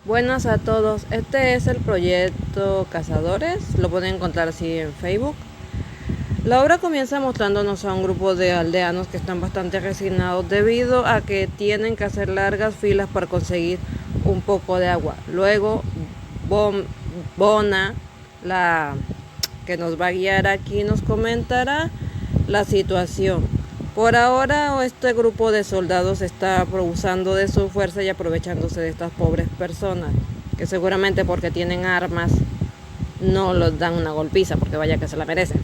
Buenas a todos, este es el proyecto Cazadores, lo pueden encontrar así en Facebook. La obra comienza mostrándonos a un grupo de aldeanos que están bastante resignados debido a que tienen que hacer largas filas para conseguir un poco de agua. Luego, Bona, la que nos va a guiar aquí, nos comentará la situación. Por ahora, este grupo de soldados está abusando de su fuerza y aprovechándose de estas pobres personas, que seguramente porque tienen armas no los dan una golpiza, porque vaya que se la merecen.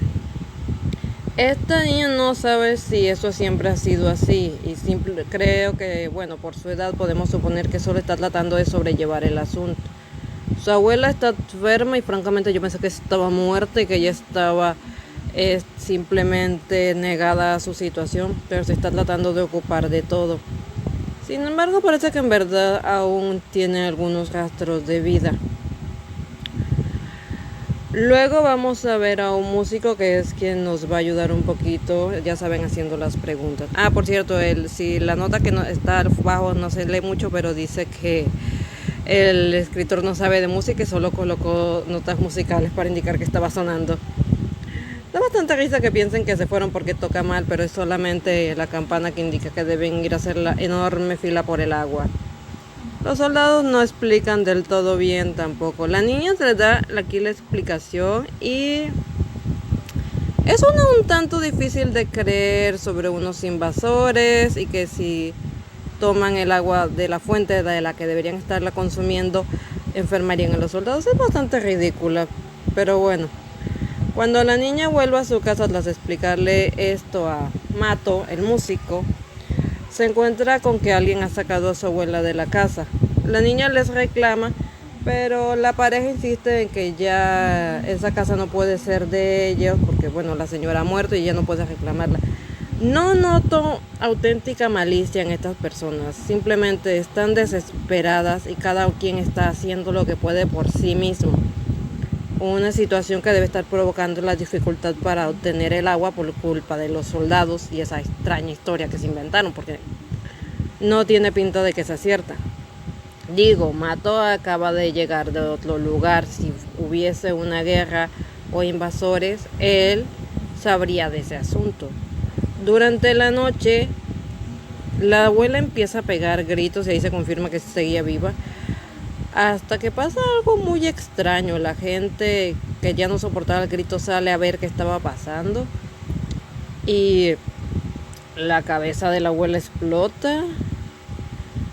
Esta niña no sabe si eso siempre ha sido así y creo que, bueno, por su edad podemos suponer que solo está tratando de sobrellevar el asunto. Su abuela está enferma y francamente yo pensé que estaba muerta y que ella estaba simplemente negada a su situación, pero se está tratando de ocupar de todo. Sin embargo, parece que en verdad aún tiene algunos rastros de vida. Luego vamos a ver a un músico que es quien nos va a ayudar un poquito, ya saben, haciendo las preguntas. Por cierto, si la nota que no, está abajo no se lee mucho, pero dice que el escritor no sabe de música y solo colocó notas musicales para indicar que estaba sonando. Da bastante risa que piensen que se fueron porque toca mal, pero es solamente la campana que indica que deben ir a hacer la enorme fila por el agua. Los soldados no explican del todo bien tampoco. La niña se les da aquí la explicación y es un tanto difícil de creer sobre unos invasores y que si toman el agua de la fuente de la que deberían estarla consumiendo, enfermarían a los soldados. Es bastante ridícula, pero bueno. Cuando la niña vuelve a su casa tras explicarle esto a Mato, el músico, se encuentra con que alguien ha sacado a su abuela de la casa. La niña les reclama, pero la pareja insiste en que ya esa casa no puede ser de ellos, porque bueno, la señora ha muerto y ella no puede reclamarla. No noto auténtica malicia en estas personas, simplemente están desesperadas y cada quien está haciendo lo que puede por sí mismo. Una situación que debe estar provocando la dificultad para obtener el agua por culpa de los soldados y esa extraña historia que se inventaron, porque no tiene pinta de que sea cierta. Digo, Mato acaba de llegar de otro lugar. Si hubiese una guerra o invasores, él sabría de ese asunto. Durante la noche, la abuela empieza a pegar gritos y ahí se confirma que seguía viva. Hasta que pasa algo muy extraño. La gente que ya no soportaba el grito sale a ver qué estaba pasando. Y la cabeza de la abuela explota.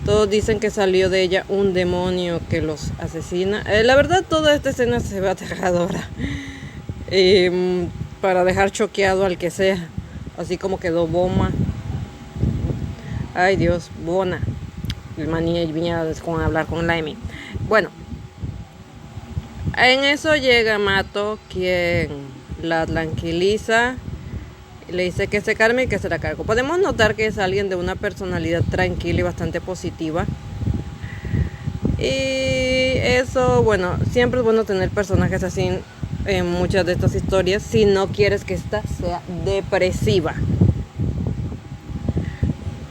Todos dicen que salió de ella un demonio que los asesina. La verdad, toda esta escena se ve aterradora. Para dejar choqueado al que sea. Así como quedó Boma. Ay Dios, Bona. El maní venía con hablar con Laimi. Bueno, en eso llega Mato, quien la tranquiliza, le dice que se calme y que se la cargo. Podemos notar que es alguien de una personalidad tranquila y bastante positiva. Y eso, bueno, siempre es bueno tener personajes así en muchas de estas historias si no quieres que esta sea depresiva.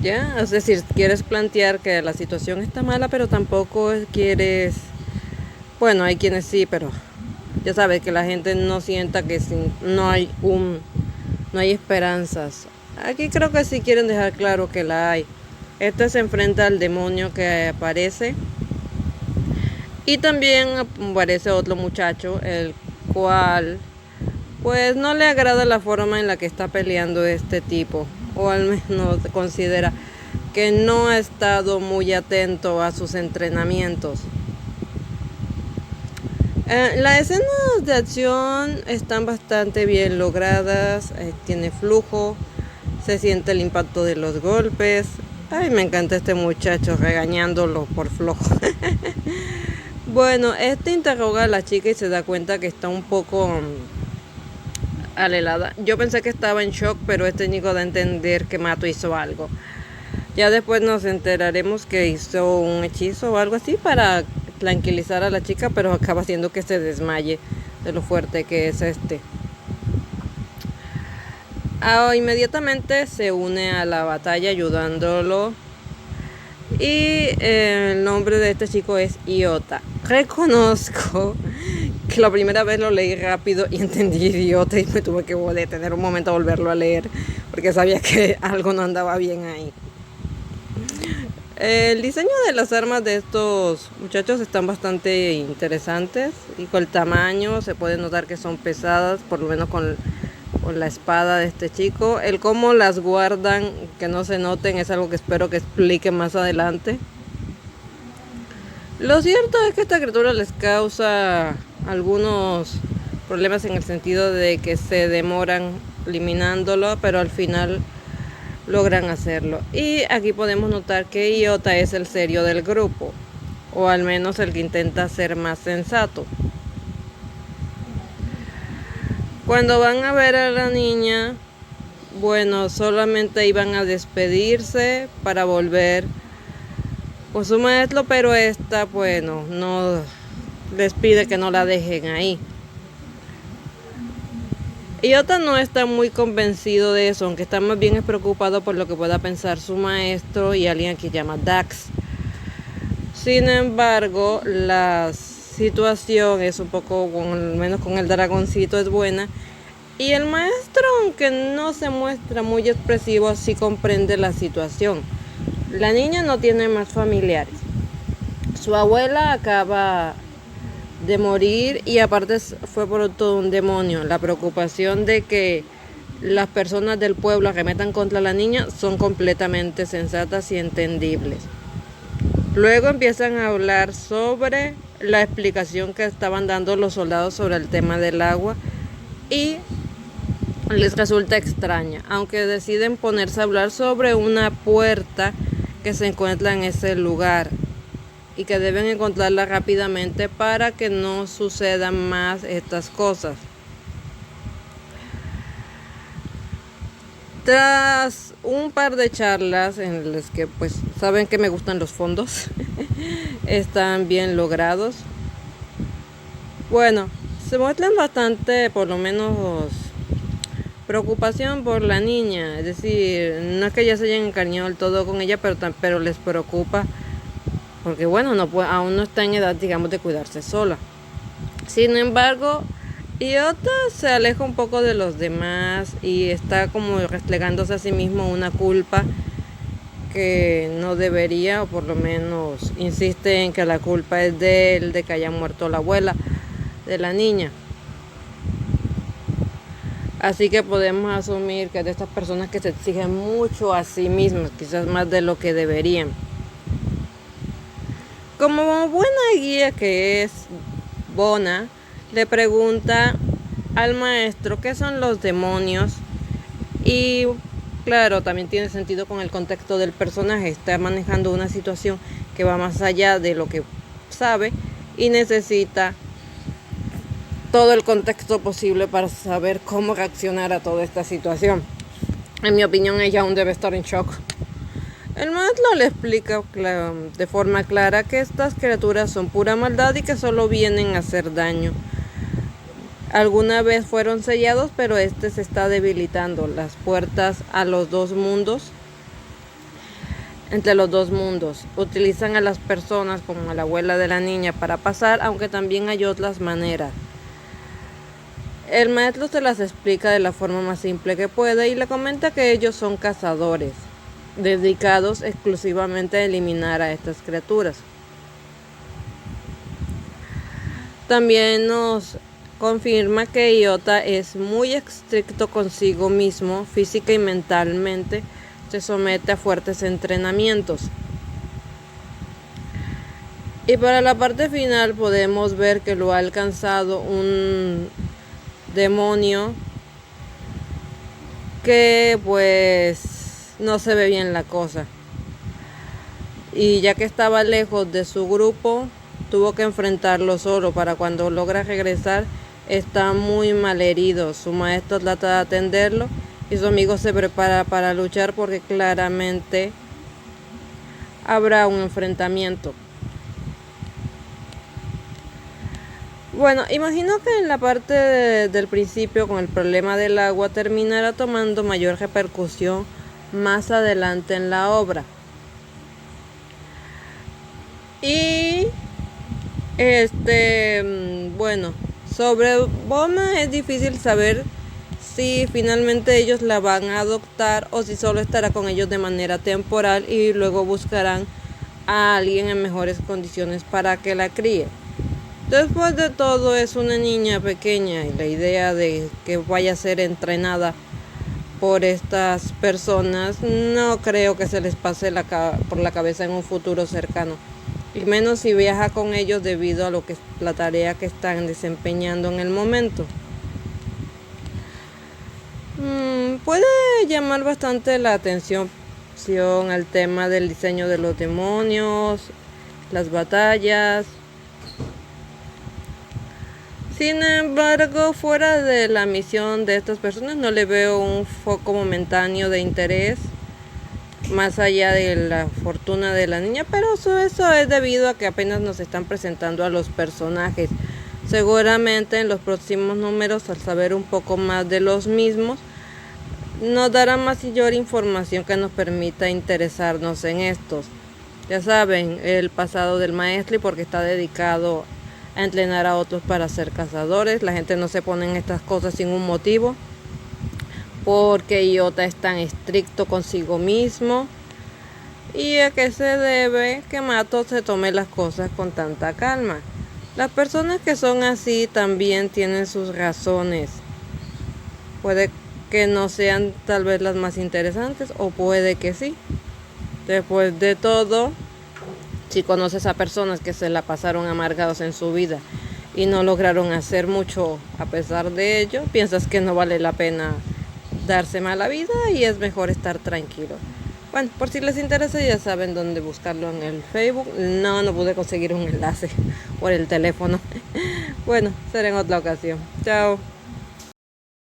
¿Ya? Es decir, quieres plantear que la situación está mala, pero tampoco quieres... Bueno, hay quienes sí, pero ya sabes que la gente no sienta que no hay esperanzas. Aquí creo que sí quieren dejar claro que la hay. Este se enfrenta al demonio que aparece. Y también aparece otro muchacho, el cual pues no le agrada la forma en la que está peleando este tipo. O al menos considera que no ha estado muy atento a sus entrenamientos. Las escenas de acción están bastante bien logradas, tiene flujo, se siente el impacto de los golpes. Ay, me encanta este muchacho regañándolo por flojo. Bueno, este interroga a la chica y se da cuenta que está un poco alelada. Yo pensé que estaba en shock, pero este técnico da a entender que Mato hizo algo. Ya después nos enteraremos que hizo un hechizo o algo así para tranquilizar a la chica, pero acaba haciendo que se desmaye de lo fuerte que es este. Inmediatamente se une a la batalla ayudándolo Y el nombre de este chico es Iota. Reconozco que la primera vez lo leí rápido y entendí idiota y me tuve que detener un momento a volverlo a leer porque sabía que algo no andaba bien ahí. El diseño de las armas de estos muchachos están bastante interesantes y con el tamaño se puede notar que son pesadas, por lo menos con la espada de este chico. El cómo las guardan, que no se noten, es algo que espero que explique más adelante. Lo cierto es que esta criatura les causa algunos problemas en el sentido de que se demoran eliminándolo, pero al final logran hacerlo. Y aquí podemos notar que Iota es el serio del grupo, o al menos el que intenta ser más sensato. Cuando van a ver a la niña, bueno, solamente iban a despedirse para volver con su maestro, pero esta, bueno, no les pide que no la dejen ahí. Iota no está muy convencido de eso, aunque está más bien preocupado por lo que pueda pensar su maestro y alguien que llama Dax. Sin embargo, la situación es un poco, al menos con el dragoncito, es buena. Y el maestro, aunque no se muestra muy expresivo, sí comprende la situación. La niña no tiene más familiares. Su abuela acaba de morir y aparte fue por todo un demonio. La preocupación de que las personas del pueblo arremetan contra la niña son completamente sensatas y entendibles. Luego empiezan a hablar sobre la explicación que estaban dando los soldados sobre el tema del agua y les resulta extraña, aunque deciden ponerse a hablar sobre una puerta que se encuentra en ese lugar y que deben encontrarla rápidamente para que no sucedan más estas cosas. Tras un par de charlas en las que pues saben que me gustan los fondos, están bien logrados. Bueno, se muestran bastante, por lo menos, preocupación por la niña, es decir, no es que ya se hayan encariñado del todo con ella, pero les preocupa porque bueno, aún no está en edad, digamos, de cuidarse sola. Sin embargo, Iota se aleja un poco de los demás y está como restregándose a sí mismo una culpa que no debería, o por lo menos insiste en que la culpa es de él, de que haya muerto la abuela de la niña. Así que podemos asumir que es de estas personas que se exigen mucho a sí mismas, quizás más de lo que deberían. Como buena guía que es, Bona le pregunta al maestro qué son los demonios y claro, también tiene sentido con el contexto del personaje. Está manejando una situación que va más allá de lo que sabe y necesita todo el contexto posible para saber cómo reaccionar a toda esta situación. En mi opinión, ella aún debe estar en shock. El maestro le explica de forma clara que estas criaturas son pura maldad y que solo vienen a hacer daño. Alguna vez fueron sellados, pero este se está debilitando. Las puertas a los dos mundos, entre los dos mundos, utilizan a las personas como a la abuela de la niña para pasar, aunque también hay otras maneras. El maestro se las explica de la forma más simple que puede y le comenta que ellos son cazadores, dedicados exclusivamente a eliminar a estas criaturas. También nos confirma que Iota es muy estricto consigo mismo, física y mentalmente, se somete a fuertes entrenamientos. Y para la parte final podemos ver que lo ha alcanzado un demonio que pues no se ve bien la cosa. Y ya que estaba lejos de su grupo, tuvo que enfrentarlo solo. Para cuando logra regresar, está muy mal herido. Su maestro trata de atenderlo y su amigo se prepara para luchar porque claramente habrá un enfrentamiento. Bueno, imagino que en la parte del principio con el problema del agua terminará tomando mayor repercusión más adelante en la obra. Bueno, sobre Bulma es difícil saber si finalmente ellos la van a adoptar o si solo estará con ellos de manera temporal y luego buscarán a alguien en mejores condiciones para que la críe. Después de todo es una niña pequeña y la idea de que vaya a ser entrenada por estas personas no creo que se les pase por la cabeza en un futuro cercano, y menos si viaja con ellos debido a la tarea que están desempeñando en el momento. Puede llamar bastante la atención al tema del diseño de los demonios, las batallas. Sin embargo, fuera de la misión de estas personas no le veo un foco momentáneo de interés más allá de la fortuna de la niña, pero eso es debido a que apenas nos están presentando a los personajes. Seguramente en los próximos números, al saber un poco más de los mismos, nos dará mayor información que nos permita interesarnos en estos. Ya saben, el pasado del maestro y porque está dedicado a entrenar a otros para ser cazadores. La gente no se pone en estas cosas sin un motivo, porque Iota es tan estricto consigo mismo. ¿Y a qué se debe que Mato se tome las cosas con tanta calma? Las personas que son así también tienen sus razones. Puede que no sean tal vez las más interesantes, o puede que sí. Después de todo, si conoces a personas que se la pasaron amargados en su vida y no lograron hacer mucho a pesar de ello, piensas que no vale la pena darse mala vida y es mejor estar tranquilo. Bueno, por si les interesa ya saben dónde buscarlo en el Facebook. No pude conseguir un enlace por el teléfono. Bueno, será en otra ocasión. Chao.